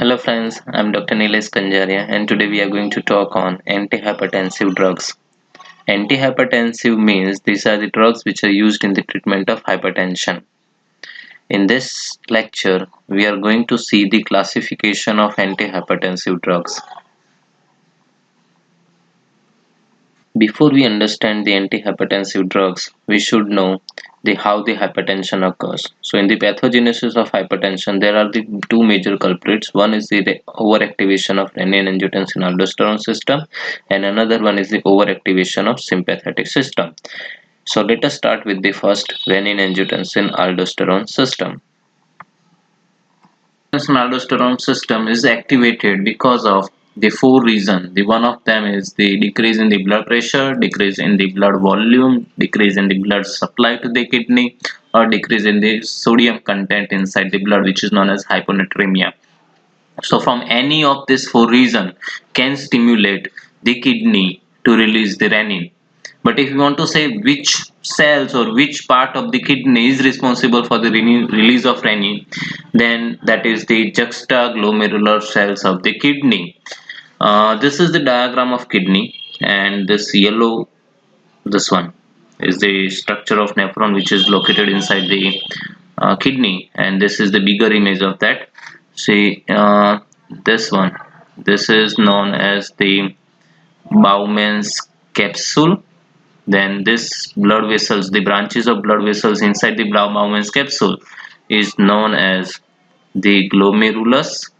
Hello friends, I'm Dr. Nilesh Kanjaria and today we are going to talk on antihypertensive drugs. Antihypertensive means these are the drugs which are used in the treatment of hypertension. In this lecture, we are going to see the classification of antihypertensive drugs. Before we understand the antihypertensive drugs, we should know how the hypertension occurs. So in the pathogenesis of hypertension, there are the two major culprits. One is the overactivation of renin-angiotensin-aldosterone system, and another one is the overactivation of sympathetic system. So let us start with the first, renin-angiotensin-aldosterone system. Aldosterone system is activated because of the four reasons. The one of them is the decrease in the blood pressure, decrease in the blood volume, decrease in the blood supply to the kidney, or decrease in the sodium content inside the blood, which is known as hyponatremia. So from any of these four reasons can stimulate the kidney to release the renin. But if you want to say which cells or which part of the kidney is responsible for the release of renin, then that is the juxtaglomerular cells of the kidney. This is the diagram of kidney, and this yellow, this one is the structure of nephron which is located inside the kidney, and this is the bigger image of that. See, this one, this is known as the Bowman's capsule. Then this blood vessels, the branches of blood vessels inside the Bowman's capsule is known as the glomerulus.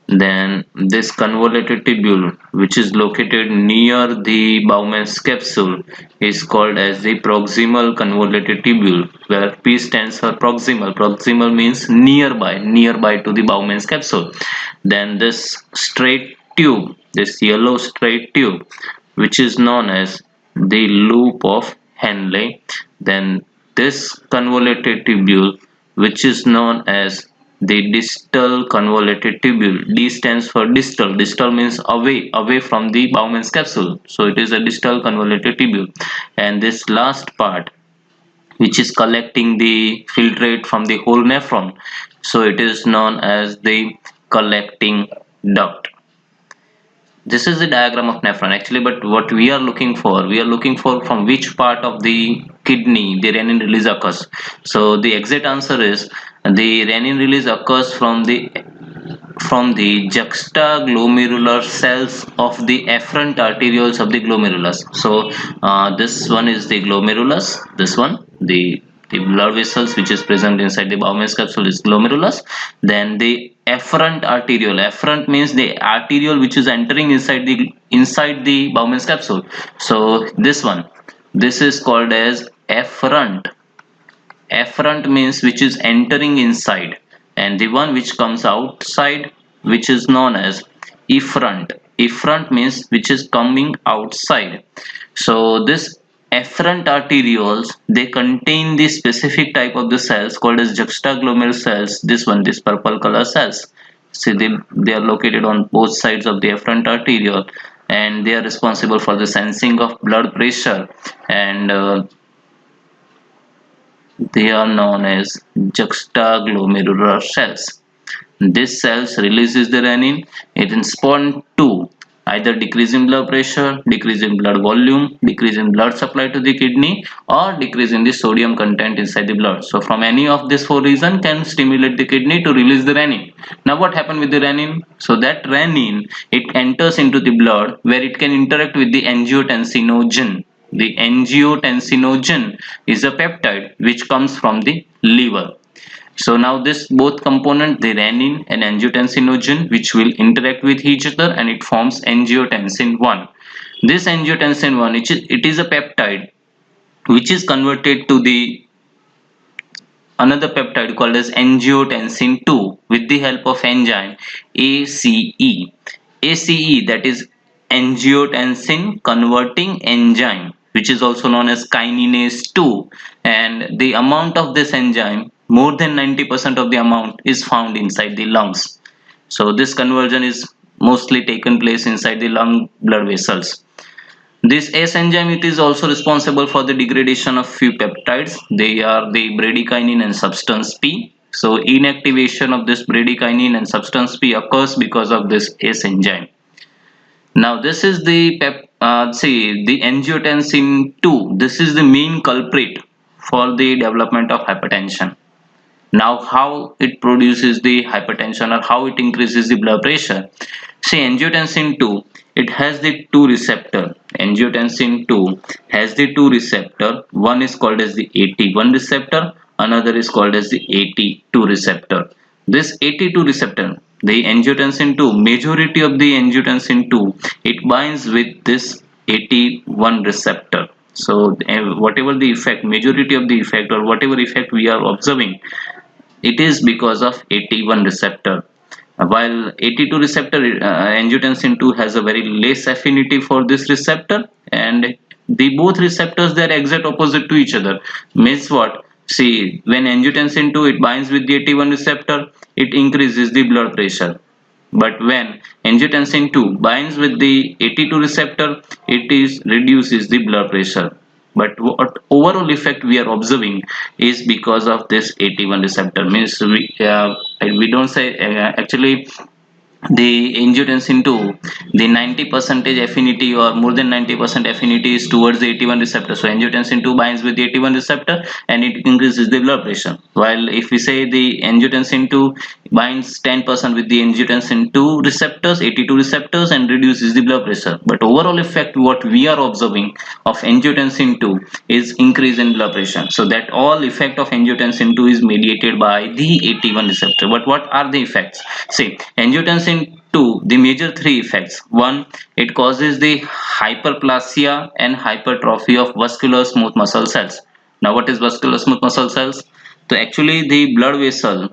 Then this convoluted tubule, which is located near the Bowman's capsule, is called as the proximal convoluted tubule, where P stands for proximal. Proximal means nearby, nearby to the Bowman's capsule. Then this straight tube, this yellow straight tube, which is known as the loop of Henle. Then this convoluted tubule, which is known as the distal convoluted tubule. D stands for distal. Distal means away from the Bowman's capsule. So it is a distal convoluted tubule. And this last part, which is collecting the filtrate from the whole nephron, so it is known as the collecting duct. This is the diagram of nephron actually, but what we are looking for from which part of the kidney the renin release occurs. So the exact answer is the renin release occurs from the juxtaglomerular cells of the afferent arterioles of the glomerulus. So this one is the glomerulus, this one, the blood vessels which is present inside the Bowman's capsule is glomerulus. Then the afferent arteriole, afferent means the arteriole which is entering inside the Bowman's capsule. So this one, this is called as afferent. Afferent means which is entering inside, and the one which comes outside, which is known as efferent. Efferent means which is coming outside. So this afferent arterioles, they contain the specific type of the cells called as juxtaglomerular cells. This one, this purple color cells. See, they are located on both sides of the afferent arteriole, and they are responsible for the sensing of blood pressure, and they are known as juxtaglomerular cells. These cells releases the renin. It responds to either decrease in blood pressure, decrease in blood volume, decrease in blood supply to the kidney, or decrease in the sodium content inside the blood. So from any of these four reasons can stimulate the kidney to release the renin. Now what happened with the renin? So that renin, it enters into the blood where it can interact with the angiotensinogen. The angiotensinogen is a peptide which comes from the liver. So now this both component, the renin and angiotensinogen, which will interact with each other, and it forms angiotensin 1. This angiotensin 1, it is a peptide which is converted to the another peptide called as angiotensin 2 with the help of enzyme ACE. ACE, that is angiotensin converting enzyme, which is also known as kinase 2, and the amount of this enzyme, more than 90% of the amount, is found inside the lungs. So this conversion is mostly taken place inside the lung blood vessels. This ACE enzyme, it is also responsible for the degradation of few peptides. They are the bradykinin and substance P. So inactivation of this bradykinin and substance P occurs because of this ACE enzyme. Now this is the see the angiotensin 2. This is the main culprit for the development of hypertension. Now how it produces the hypertension or how it increases the blood pressure? See, angiotensin 2, it has the two receptor. Angiotensin 2 has the two receptor. One is called as the AT1 receptor, another is called as the AT2 receptor. This AT2 receptor, the angiotensin 2, majority of the angiotensin 2, it binds with this AT1 receptor. So whatever the effect, majority of the effect or whatever effect we are observing, it is because of AT1 receptor. While AT2 receptor, angiotensin 2 has a very less affinity for this receptor, and the both receptors, they are exact opposite to each other. Means what? See, when angiotensin 2 it binds with the AT1 receptor, it increases the blood pressure. But when angiotensin 2 binds with the AT2 receptor, it is reduces the blood pressure. But what overall effect we are observing is because of this AT1 receptor. Means we don't say actually the angiotensin 2, the 90% affinity or more than 90% affinity is towards the AT1 receptor. So angiotensin 2 binds with the AT1 receptor and it increases the blood pressure. While if we say the angiotensin 2 binds 10% with the angiotensin 2 receptors, AT2 receptors, and reduces the blood pressure. But overall effect what we are observing of angiotensin 2 is increase in blood pressure. So that all effect of angiotensin 2 is mediated by the AT1 receptor. But what are the effects? See, angiotensin 2, the major three effects. One, it causes the hyperplasia and hypertrophy of vascular smooth muscle cells. Now what is vascular smooth muscle cells? So actually the blood vessel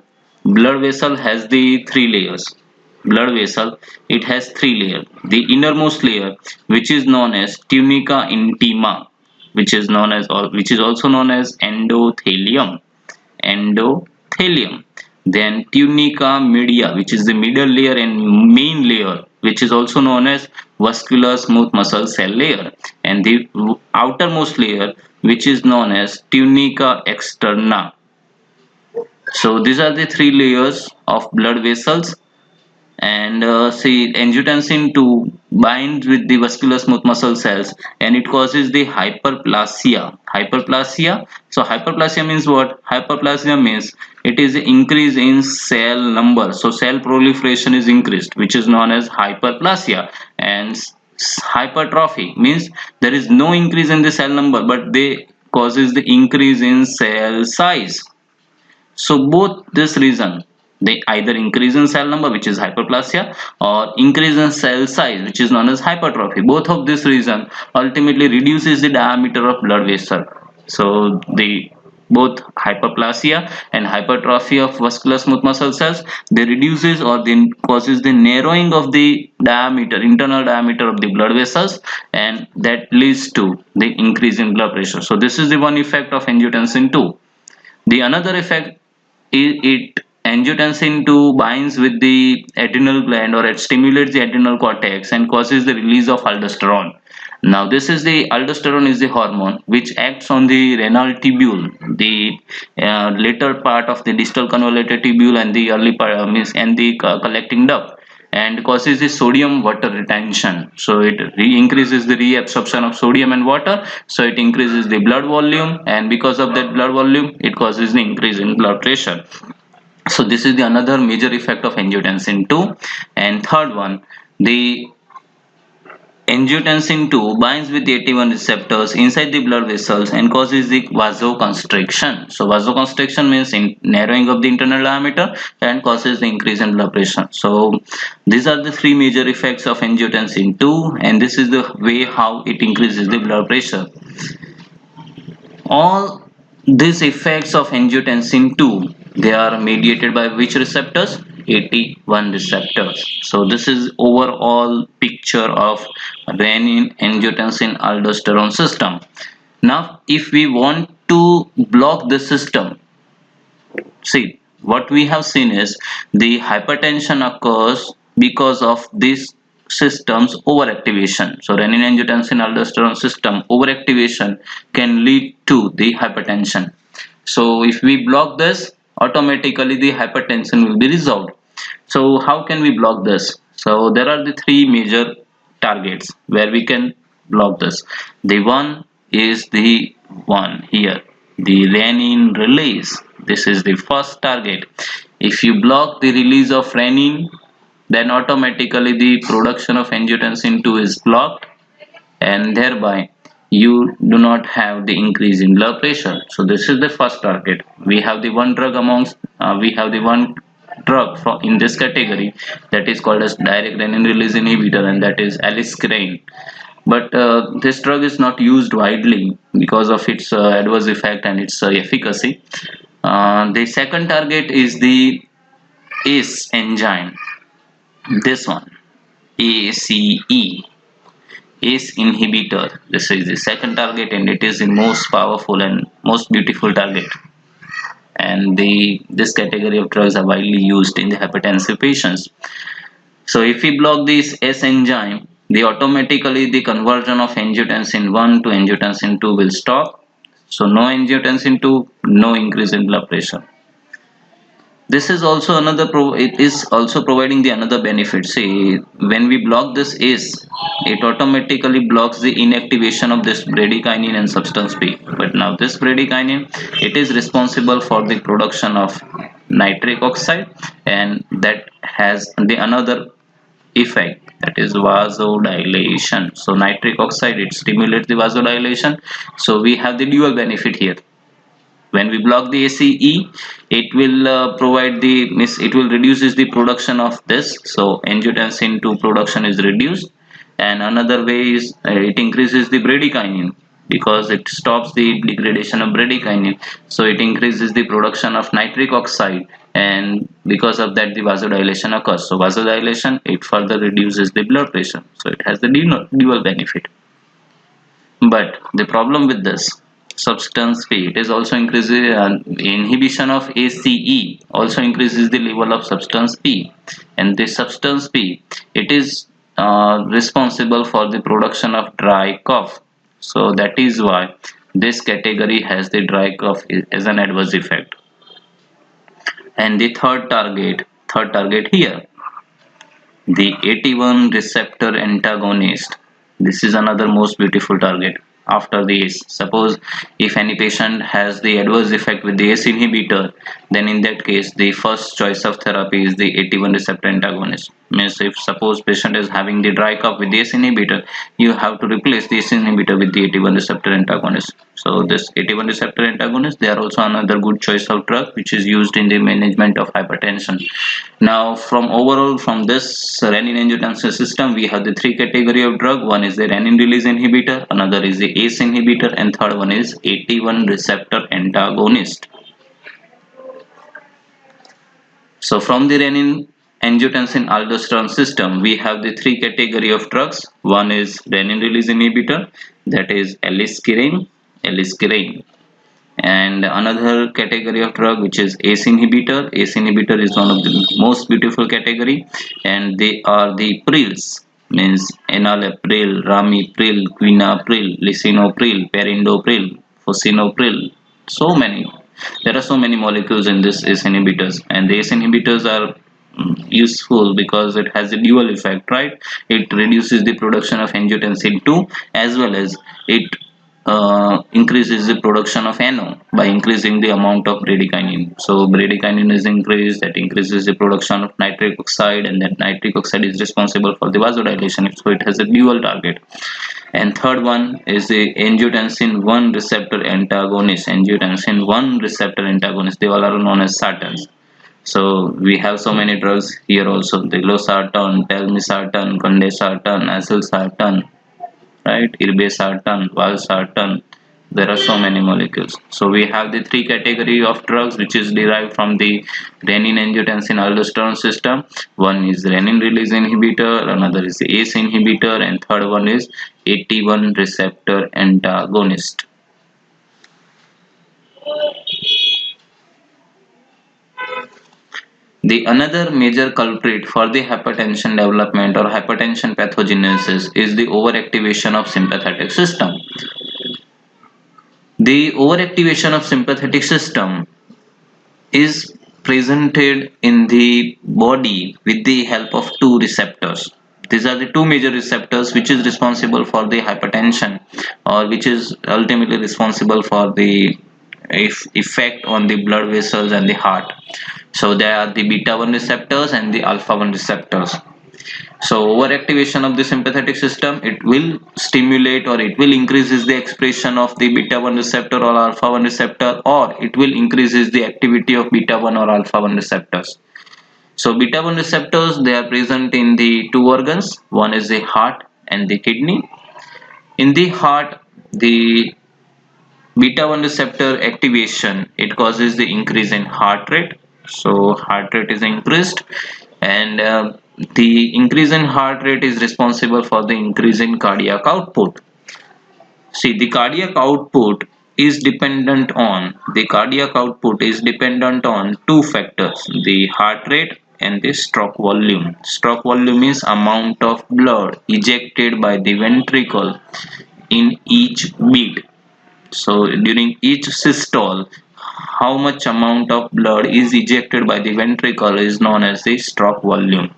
has the three layers. Blood vessel, it has three layers. The innermost layer, which is known as tunica intima, which is also known as endothelium. Then tunica media, which is the middle layer and main layer, which is also known as vascular smooth muscle cell layer, and the outermost layer, which is known as tunica externa. So these are the three layers of blood vessels. And see, angiotensin 2 binds with the vascular smooth muscle cells and it causes the hyperplasia. So hyperplasia means what? Hyperplasia means it is increase in cell number. So cell proliferation is increased, which is known as hyperplasia. And hypertrophy means there is no increase in the cell number, but they causes the increase in cell size. So both this reason, they either increase in cell number, which is hyperplasia, or increase in cell size, which is known as hypertrophy. Both of this reason ultimately reduces the diameter of blood vessel. So the both hyperplasia and hypertrophy of vascular smooth muscle cells, they reduces or then causes the narrowing of the diameter, internal diameter of the blood vessels, and that leads to the increase in blood pressure. So this is the one effect of angiotensin 2. The another effect is it angiotensin 2 binds with the adrenal gland, or it stimulates the adrenal cortex and causes the release of aldosterone. Now this is the aldosterone is the hormone which acts on the renal tubule, the later part of the distal convoluted tubule and the early part means and the collecting duct, and causes the sodium water retention. So it increases the reabsorption of sodium and water, so it increases the blood volume, and because of that blood volume it causes the increase in blood pressure. So this is the another major effect of angiotensin 2. And third one, the angiotensin 2 binds with the AT1 receptors inside the blood vessels and causes the vasoconstriction. So vasoconstriction means narrowing of the internal diameter and causes the increase in blood pressure. So these are the three major effects of angiotensin 2, and this is the way how it increases the blood pressure. All these effects of angiotensin 2, they are mediated by which receptors? AT1 receptors. So this is overall picture of renin, angiotensin, aldosterone system. Now if we want to block the system, see what we have seen is the hypertension occurs because of this system's overactivation. So renin, angiotensin, aldosterone system overactivation can lead to the hypertension. So if we block this, automatically the hypertension will be resolved. So how can we block this? So there are the three major targets where we can block this. The one is the one here, the renin release. This is the first target. If you block the release of renin, then automatically the production of angiotensin 2 is blocked, and thereby you do not have the increase in blood pressure. So this is the first target. We have the one drug amongst we have the one drug in this category, that is called as direct renin release inhibitor, and that is aliskiren. But this drug is not used widely because of its adverse effect and its efficacy. The second target is the ACE enzyme, this one, ACE, ACE inhibitor. This is the second target, and it is the most powerful and most beautiful target. And this category of drugs are widely used in the hypertensive patients. So if we block this ACE enzyme, automatically the conversion of angiotensin 1 to angiotensin 2 will stop. So no angiotensin 2, no increase in blood pressure. This is also it is also providing the another benefit. See, when we block this ACE, it automatically blocks the inactivation of this bradykinin and substance P. But now this bradykinin, it is responsible for the production of nitric oxide, and that has the another effect, that is vasodilation. So nitric oxide, it stimulates the vasodilation. So we have the dual benefit here. When we block the ACE, it will provide the it will reduces the production of this, so angiotensin 2 production is reduced. And another way is it increases the bradykinin, because it stops the degradation of bradykinin, so it increases the production of nitric oxide, and because of that the vasodilation occurs. So vasodilation, it further reduces the blood pressure, so it has the dual benefit. But the problem with this substance P, it is also increases inhibition of ACE also increases the level of substance P, and this substance P, it is responsible for the production of dry cough. So that is why this category has the dry cough as an adverse effect. And the third target here, the AT1 receptor antagonist. This is another most beautiful target after the ACE. Suppose if any patient has the adverse effect with the ACE inhibitor, then in that case the first choice of therapy is the AT1 receptor antagonist. Means if suppose patient is having the dry cough with the ACE inhibitor, you have to replace the ACE inhibitor with the AT1 receptor antagonist. So this AT1 receptor antagonist, they are also another good choice of drug which is used in the management of hypertension. Now from this renin angiotensin system, we have the three category of drug. One is the renin release inhibitor, another is the ACE inhibitor, and third one is AT1 receptor antagonist. So from the renin angiotensin aldosterone system, we have the three category of drugs. One is renin release inhibitor, that is aliskiren, and another category of drug which is ACE inhibitor. ACE inhibitor is one of the most beautiful category, and they are the prils, means enalapril, ramipril, quinapril, lisinopril, perindopril, fosinopril. So many. There are so many molecules in this ACE inhibitors, and the ACE inhibitors are useful because it has a dual effect, right? It reduces the production of angiotensin 2, as well as it increases the production of NO by increasing the amount of bradykinin. So bradykinin is increased, that increases the production of nitric oxide, and that nitric oxide is responsible for the vasodilation. So it has a dual target. And third one is the angiotensin 1 receptor antagonist. Angiotensin 1 receptor antagonist, they all are known as sartans. So we have so many drugs here also: the losartan, telmisartan, condesartan, acylsartan, right, irbesartan, valsartan. There are so many molecules. So we have the three category of drugs which is derived from the renin angiotensin aldosterone system. One is renin release inhibitor, another is the ACE inhibitor, and third one is AT1 receptor antagonist. The another major culprit for the hypertension development or hypertension pathogenesis is the overactivation of sympathetic system. The overactivation of sympathetic system, is presented in the body with the help of two receptors. These are the two major receptors which is responsible for the hypertension, or which is ultimately responsible for the effect on the blood vessels and the heart. So they are the beta 1 receptors and the alpha 1 receptors. So overactivation of the sympathetic system, it will stimulate or it will increases the expression of the beta 1 receptor or alpha 1 receptor, or it will increases the activity of beta 1 or alpha 1 receptors. So beta 1 receptors, they are present in the two organs. One is the heart and the kidney. In the heart, the beta 1 receptor activation, it causes the increase in heart rate. So heart rate is increased, and the increase in heart rate is responsible for the increase in cardiac output. See, the cardiac output is dependent on two factors: the heart rate and the stroke volume. Stroke volume is amount of blood ejected by the ventricle in each beat. So during each systole, how much amount of blood is ejected by the ventricle is known as the stroke volume.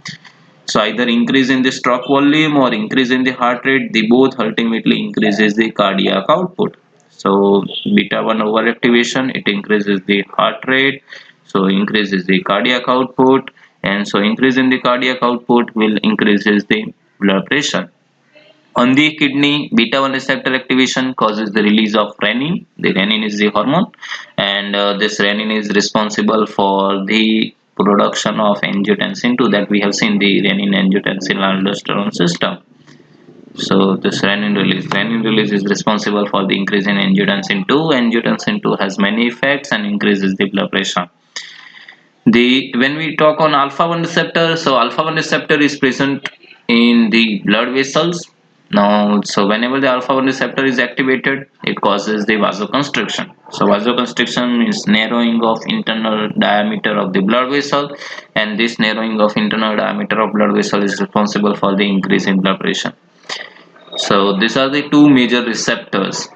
So either increase in the stroke volume or increase in the heart rate, the both ultimately increases the cardiac output. So beta 1 overactivation, it increases the heart rate, so increases the cardiac output, and so increase in the cardiac output will increases the blood pressure. On the kidney, beta 1 receptor activation causes the release of renin. The renin is the hormone, and this renin is responsible for the production of angiotensin 2, that we have seen the renin angiotensin aldosterone system. So this renin release is responsible for the increase in angiotensin 2. Angiotensin 2 has many effects and increases the blood pressure. When we talk on alpha 1 receptor, so alpha 1 receptor is present in the blood vessels. Now, so whenever the alpha 1 receptor is activated, it causes the vasoconstriction. So vasoconstriction means narrowing of internal diameter of the blood vessel, and this narrowing of internal diameter of blood vessel is responsible for the increase in blood pressure. So these are the two major receptors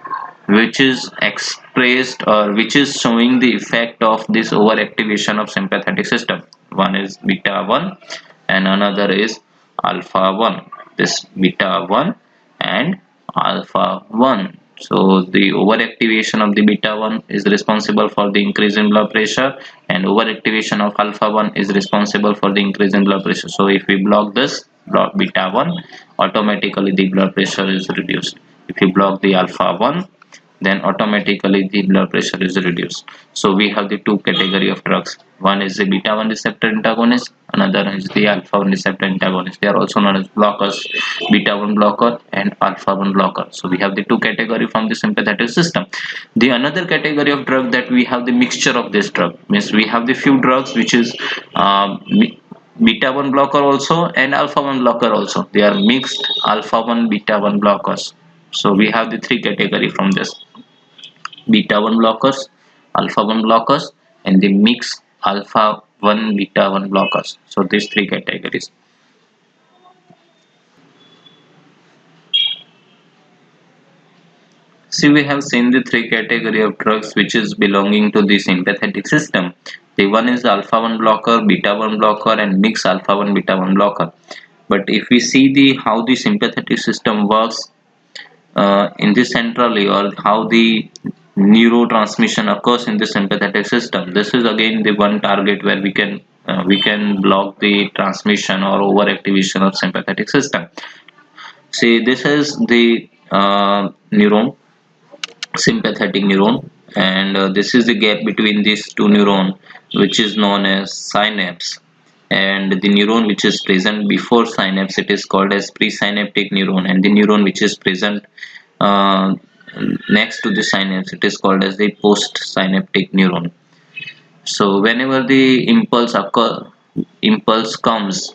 which is expressed, or which is showing the effect of this overactivation of sympathetic system. One is beta 1 and another is alpha 1. This beta 1 and alpha 1. So the overactivation of the beta 1 is responsible for the increase in blood pressure, and overactivation of alpha 1 is responsible for the increase in blood pressure. So if we block beta 1, automatically the blood pressure is reduced. If you block the alpha 1, then automatically the blood pressure is reduced. So we have the two category of drugs. One is the beta 1 receptor antagonist, another is the alpha 1 receptor antagonist. They are also known as blockers, beta 1 blocker and alpha 1 blocker. So we have the two category from the sympathetic system. The another category of drug that we have the mixture of this drug, means we have the few drugs which is beta 1 blocker also and alpha 1 blocker also. They are mixed alpha 1 beta 1 blockers. So we have the three category from this: beta 1 blockers, alpha 1 blockers, and the mixed alpha 1 beta 1 blockers. So these three categories. See, we have seen the three category of drugs which is belonging to the sympathetic system. The one is alpha 1 blocker, beta 1 blocker, and mixed alpha 1 beta 1 blocker. But if we see the how the sympathetic system works in the centrally, or how the neurotransmission occurs in the sympathetic system, this is again the one target where we can block the transmission or overactivation of sympathetic system. See, this is the neuron, sympathetic neuron, and this is the gap between these two neuron, which is known as synapse. And the neuron which is present before synapse, it is called as presynaptic neuron, and the neuron which is present uh, next to the synapse, it is called as the postsynaptic neuron. So whenever the impulse comes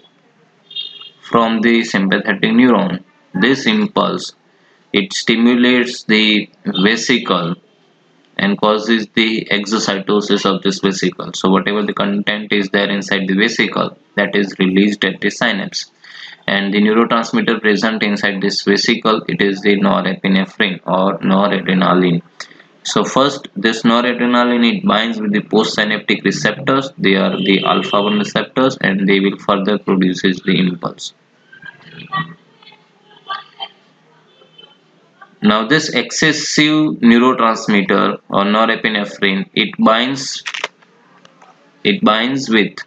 from the sympathetic neuron, this impulse, it stimulates the vesicle and causes the exocytosis of this vesicle. So whatever the content is there inside the vesicle, that is released at the synapse. And the neurotransmitter present inside this vesicle, it is the norepinephrine or noradrenaline. So first, this noradrenaline, it binds with the postsynaptic receptors. They are the alpha 1 receptors, and they will further produces the impulse. Now this excessive neurotransmitter or norepinephrine, it binds with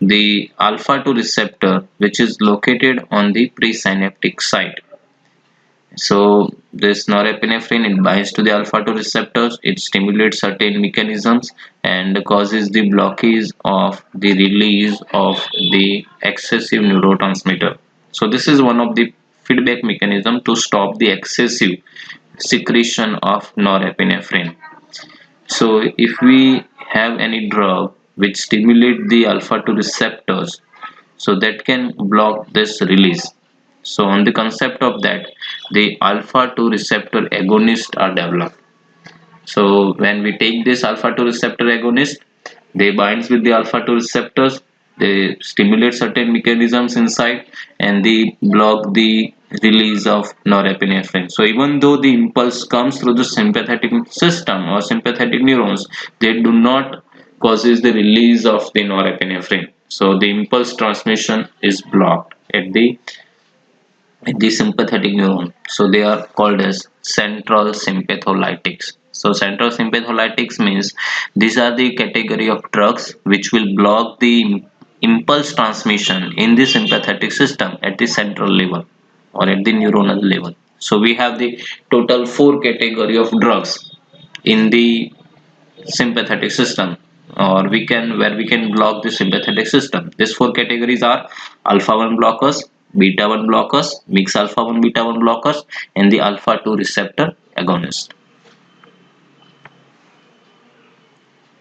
the alpha 2 receptor, which is located on the presynaptic site. So this norepinephrine, it binds to the alpha 2 receptors, it stimulates certain mechanisms and causes the blockage of the release of the excessive neurotransmitter. So this is one of the feedback mechanism to stop the excessive secretion of norepinephrine. So if we have any drug which stimulate the alpha 2 receptors, so that can block this release. So on the concept of that, the alpha 2 receptor agonists are developed. So when we take this alpha 2 receptor agonist, they binds with the alpha 2 receptors, they stimulate certain mechanisms inside, and they block the release of norepinephrine. So even though the impulse comes through the sympathetic system or sympathetic neurons, they do not causes the release of the norepinephrine. So the impulse transmission is blocked at the sympathetic neuron. So they are called as central sympatholytics. So central sympatholytics means these are the category of drugs which will block the impulse transmission in the sympathetic system at the central level or at the neuronal level. So we have the total four category of drugs in the sympathetic system, or we can block the sympathetic system. These four categories are alpha 1 blockers, beta 1 blockers, mix alpha 1 beta 1 blockers, and the alpha 2 receptor agonist.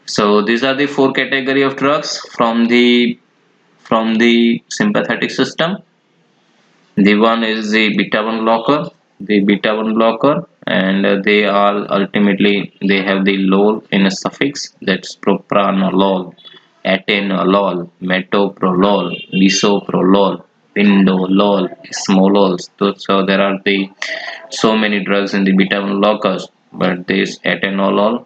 So these are the four category of drugs from the sympathetic system. The one is the beta 1 blocker, and they all ultimately they have the lol in a suffix, that's propranolol, atenolol, metoprolol, bisoprolol, pindolol, smolol. So there are the so many drugs in the beta 1 blockers, but this atenolol,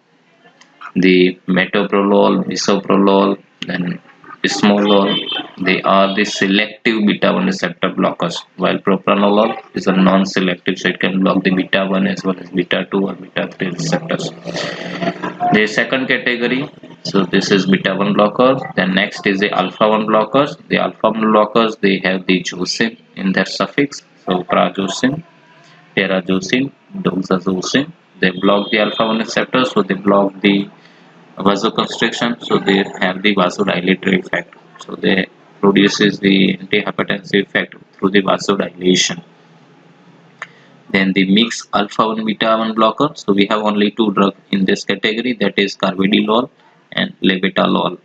the metoprolol, bisoprolol, and Ismolol, they are the selective beta 1 receptor blockers, while propranolol is a non-selective, so it can block the beta 1 as well as beta 2 or beta 3 receptors. The second category, so this is beta 1 blockers. Then next is the alpha 1 blockers. The alpha 1 blockers, they have the josin in their suffix, so prajosin, terajosin, doxazosin. They block the alpha 1 receptor, so they block the vasoconstriction, so they have the vasodilatory effect, so they produces the antihypertensive effect through the vasodilation. Then the mix alpha 1 beta 1 blocker, so we have only two drugs in this category, that is carvedilol and levotalol.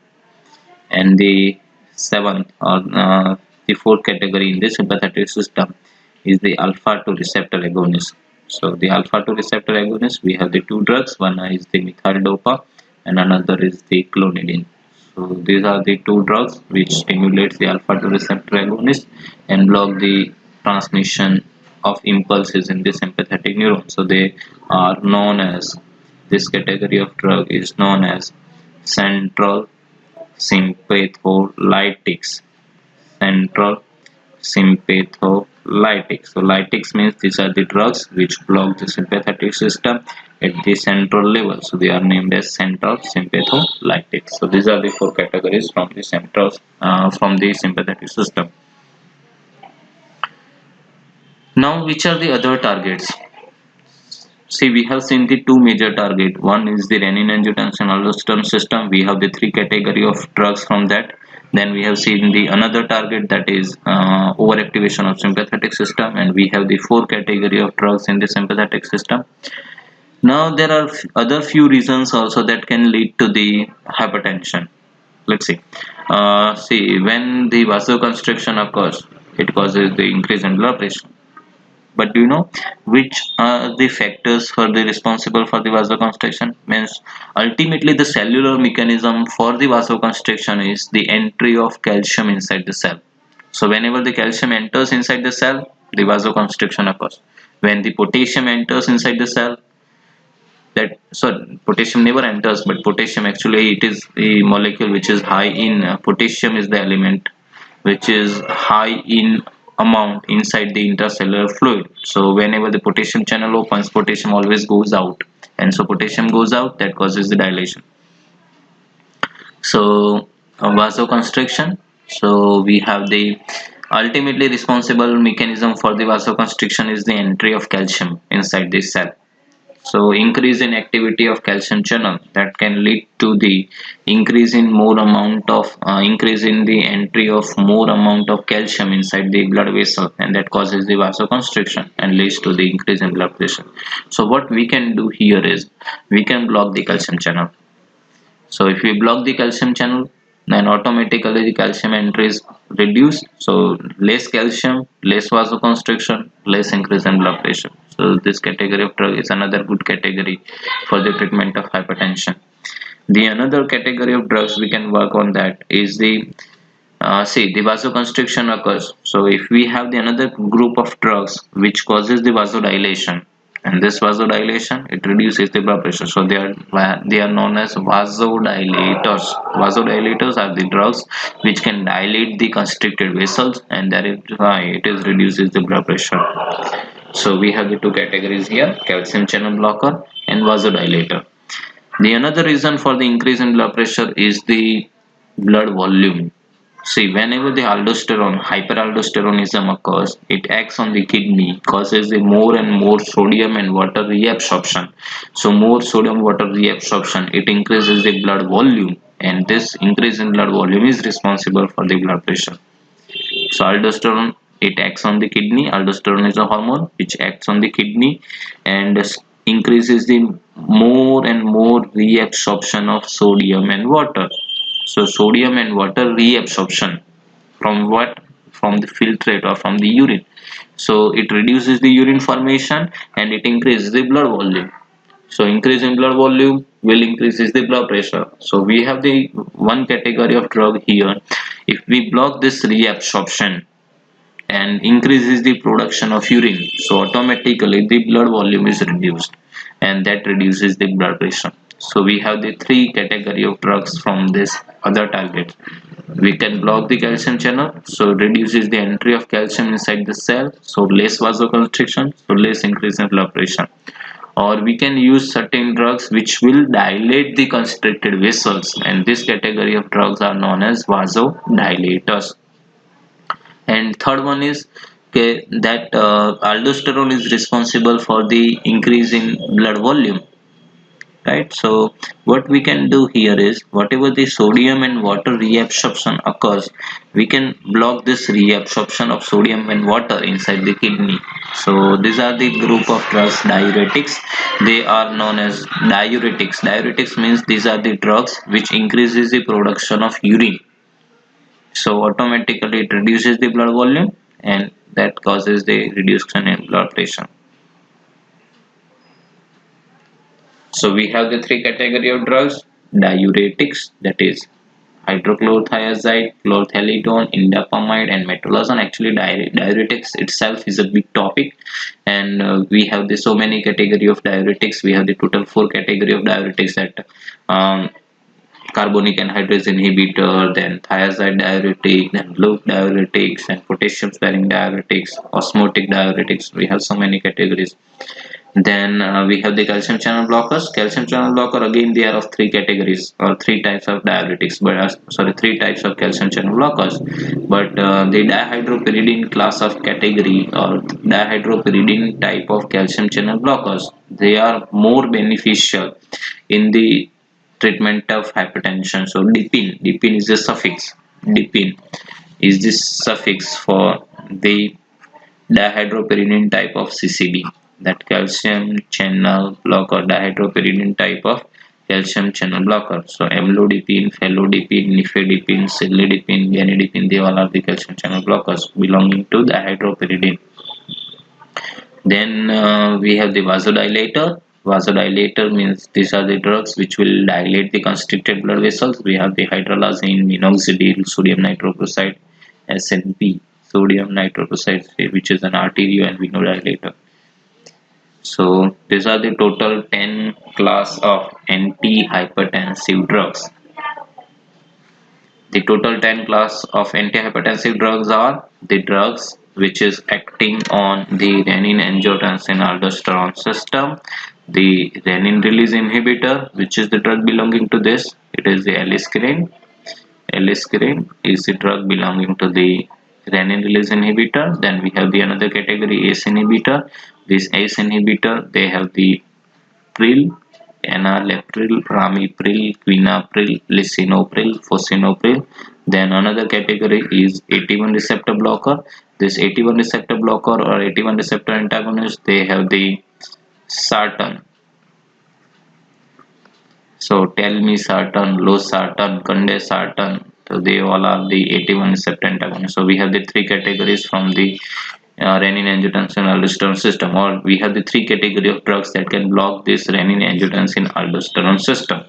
And the seventh or the fourth category in this sympathetic system is the alpha 2 receptor agonist. So the alpha 2 receptor agonist, we have the two drugs, one is the methyl-dopa and another is the clonidine. So these are the two drugs which stimulates the alpha 2 receptor agonist and block the transmission of impulses in the sympathetic neuron. So they are known as, this category of drug is known as central sympatholytics. Central sympatholytics. So lytics means these are the drugs which block the sympathetic system at the central level. So they are named as central sympatholytics. So these are the four categories from the from the sympathetic system. Now, which are the other targets? See, we have seen the two major target. One is the renin-angiotensin-aldosterone system. We have the three category of drugs from that. Then we have seen the another target, that is overactivation of sympathetic system, and we have the four category of drugs in the sympathetic system. Now there are other few reasons also that can lead to the hypertension. Let's see. See, when the vasoconstriction occurs, it causes the increase in blood pressure. But do you know which are the factors for the responsible for the vasoconstriction? Means ultimately the cellular mechanism for the vasoconstriction is the entry of calcium inside the cell. So whenever the calcium enters inside the cell, the vasoconstriction occurs. When the potassium enters inside the cell, that, so potassium never enters, but potassium actually it is the molecule which is high in potassium is the element which is high in amount inside the intercellular fluid. So whenever the potassium channel opens, potassium always goes out, and so potassium goes out, that causes the dilation. So vasoconstriction, so we have the ultimately responsible mechanism for the vasoconstriction is the entry of calcium inside the cell. So increase in activity of calcium channel that can lead to the increase in more amount of increase in the entry of more amount of calcium inside the blood vessel, and that causes the vasoconstriction and leads to the increase in blood pressure. So what we can do here is we can block the calcium channel. So if we block the calcium channel, then automatically the calcium entry is reduced. So less calcium, less vasoconstriction, less increase in blood pressure. So this category of drug is another good category for the treatment of hypertension. The another category of drugs we can work on that is the see, the vasoconstriction occurs. So if we have the another group of drugs which causes the vasodilation, and this vasodilation it reduces the blood pressure. So they are known as vasodilators. Vasodilators are the drugs which can dilate the constricted vessels, and that is why it is reduces the blood pressure. So we have the two categories here: calcium channel blocker and vasodilator. The another reason for the increase in blood pressure is the blood volume. See, whenever the aldosterone, hyperaldosteronism occurs, it acts on the kidney, causes the more and more sodium and water reabsorption. So more sodium water reabsorption, it increases the blood volume, and this increase in blood volume is responsible for the blood pressure. So aldosterone, it acts on the kidney. Aldosterone is a hormone which acts on the kidney and increases the more and more reabsorption of sodium and water. So sodium and water reabsorption from what? From the filtrate or from the urine. So it reduces the urine formation and it increases the blood volume. So increase in blood volume will increases the blood pressure. So we have the one category of drug here. If we block this reabsorption and increases the production of urine, so automatically the blood volume is reduced, and that reduces the blood pressure. So we have the three category of drugs from this other target. We can block the calcium channel, so reduces the entry of calcium inside the cell, so less vasoconstriction, so less increase in blood pressure. Or we can use certain drugs which will dilate the constricted vessels, and this category of drugs are known as vasodilators. And third one is, okay, that aldosterone is responsible for the increase in blood volume, right? So what we can do here is whatever the sodium and water reabsorption occurs, we can block this reabsorption of sodium and water inside the kidney. So these are the group of drugs, diuretics. They are known as diuretics. Diuretics means these are the drugs which increases the production of urine, so automatically it reduces the blood volume, and that causes the reduction in blood pressure. So we have the three category of drugs: diuretics, that is hydrochlorothiazide, chlorthalidone, indapamide, and metolazone. Actually, diuretics itself is a big topic, and we have the so many category of diuretics. We have the total 4 category of diuretics, that um, carbonic anhydrase inhibitor, then thiazide diuretic, then loop diuretics, and potassium sparing diuretics, osmotic diuretics. We have so many categories. Then we have the calcium channel blockers. Calcium channel blocker, again they are of 3 categories or 3 types of diuretics, but sorry, 3 types of calcium channel blockers. But the dihydropyridine class of category or dihydropyridine type of calcium channel blockers, they are more beneficial in the treatment of hypertension. So dipine is the suffix. Dipine is this suffix for the dihydropyridine type of CCB, that calcium channel blocker, dihydropyridine type of calcium channel blocker. So amlodipine, felodipine, nifedipine, cilnidipine, guanidipine, they all are the calcium channel blockers belonging to dihydropyridine. Then we have the vasodilator. Vasodilator means these are the drugs which will dilate the constricted blood vessels. We have the hydralazine, minoxidil, sodium nitroprusside, SNP, sodium nitroprusside, which is an arterio and venodilator. So these are the total 10 class of antihypertensive drugs. The total 10 class of antihypertensive drugs are the drugs which is acting on the renin-angiotensin-aldosterone system, the renin release inhibitor, which is the drug belonging to this. It is the aliskiren. Aliskiren is the drug belonging to the renin release inhibitor. Then we have the another category, ACE inhibitor. This ACE inhibitor, they have the pril, enalapril, ramipril, quinapril, lisinopril, fosinopril. Then another category is AT1 receptor blocker. This AT1 receptor blocker or AT1 receptor antagonist, they have the sartan. So telmisartan, losartan, candesartan. So they all are the AT1 receptor antagonists. So we have the three categories from the renin-angiotensin-aldosterone system, or we have the three category of drugs that can block this renin-angiotensin-aldosterone system.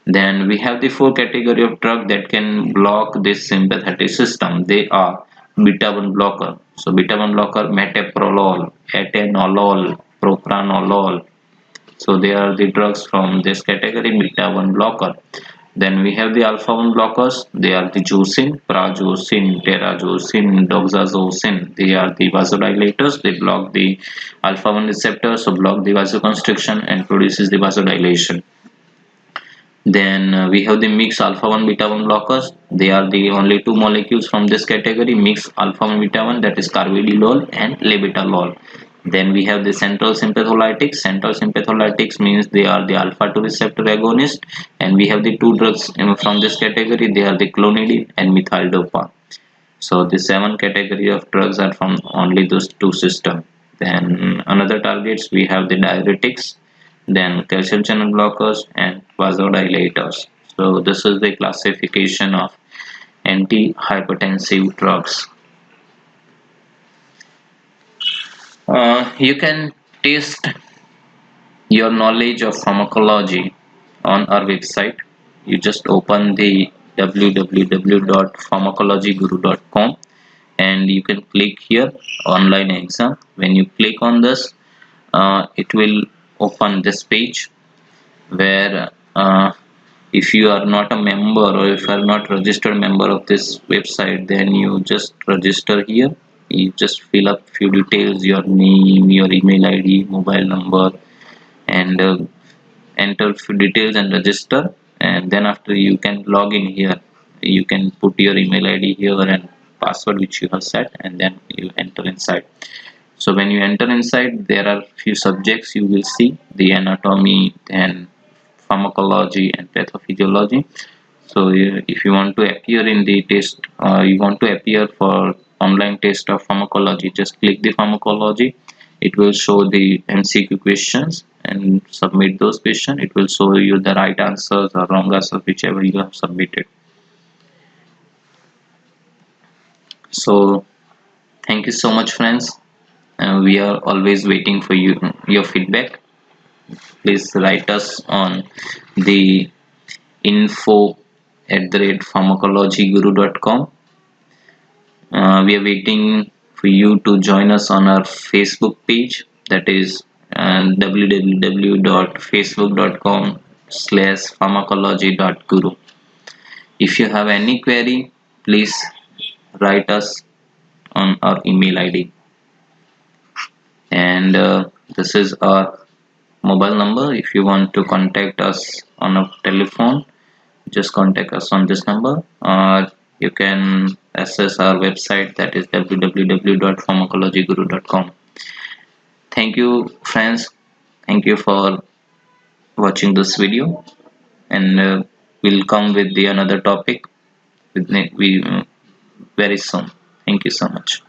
Then we have the four category of drug that can block this sympathetic system. They are beta 1 blocker. So beta 1 blocker, metoprolol, atenolol, propranolol. So they are the drugs from this category, beta 1 blocker. Then we have the alpha 1 blockers. They are the josin, prazosin, terazosin, doxazosin. They are the vasodilators. They block the alpha 1 receptor, so block the vasoconstriction and produces the vasodilation. Then we have the mixed alpha 1 beta 1 blockers. They are the only two molecules from this category, mixed alpha 1 beta 1, that is carvedilol and labetalol. Then we have the central sympatholytics. Central sympatholytics means they are the alpha 2 receptor agonist, and we have the two drugs from this category. They are the clonidine and methyldopa. So the seven category of drugs are from only those two systems. Then another targets, we have the diuretics, then calcium channel blockers and vasodilators. So this is the classification of antihypertensive drugs. You can test your knowledge of pharmacology on our website. You just open the www.pharmacologyguru.com and you can click here online exam. When you click on this, it will open this page where if you are not a member or if you are not registered member of this website, then you just register here. You just fill up few details, your name, your email ID, mobile number, and enter few details and register. And then after, you can log in here. You can put your email ID here and password which you have set, and then you enter inside. So when you enter inside, there are few subjects you will see: the anatomy, then pharmacology and pathophysiology. So if you want to appear in the test, you want to appear for online test of pharmacology, just click the pharmacology. It will show the MCQ questions and submit those questions. It will show you the right answers or wrong answers, whichever you have submitted. So thank you so much, friends. We are always waiting for your feedback. Please write us on the info@pharmacologyguru.com. We are waiting for you to join us on our Facebook page, that is www.facebook.com/pharmacology.guru. If you have any query, please write us on our email ID. And this is our mobile number. If you want to contact us on a telephone, just contact us on this number, or you can access our website, that is www.pharmacologyguru.com. Thank you, friends. Thank you for watching this video, and we'll come with the another topic with very soon. Thank you so much.